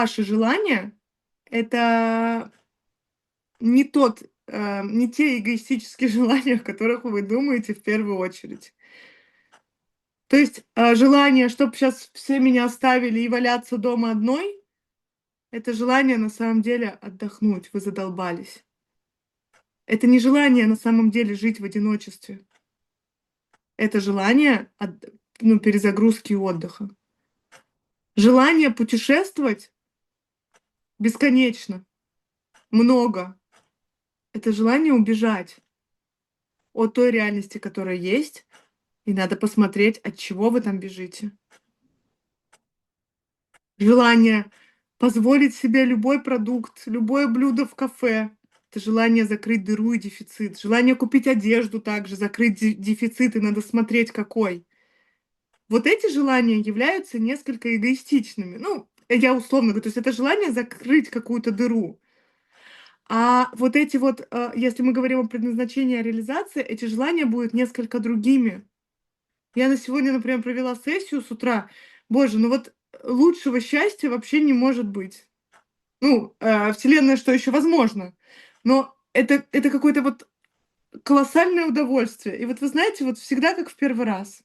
Ваши желания — это не те эгоистические желания, о которых вы думаете в первую очередь. То есть, желание, чтоб сейчас все меня оставили и валяться дома одной — это желание на самом деле отдохнуть, вы задолбались. Это не желание на самом деле жить в одиночестве. Это желание перезагрузки и отдыха. Желание путешествовать бесконечно, много — это желание убежать от той реальности, которая есть, и надо посмотреть, от чего вы там бежите. Желание позволить себе любой продукт, любое блюдо в кафе — это желание закрыть дыру и дефицит. Желание купить одежду также, закрыть дефицит, и надо смотреть какой. Вот эти желания являются несколько эгоистичными. Ну, я условно говорю, то есть это желание закрыть какую-то дыру. А вот эти вот, если мы говорим о предназначении, о реализации, эти желания будут несколько другими. Я на сегодня, например, провела сессию с утра. Боже, ну вот лучшего счастья вообще не может быть. Ну, Вселенная, что еще возможно. Но это какое-то вот колоссальное удовольствие. И вот вы знаете, вот всегда как в первый раз.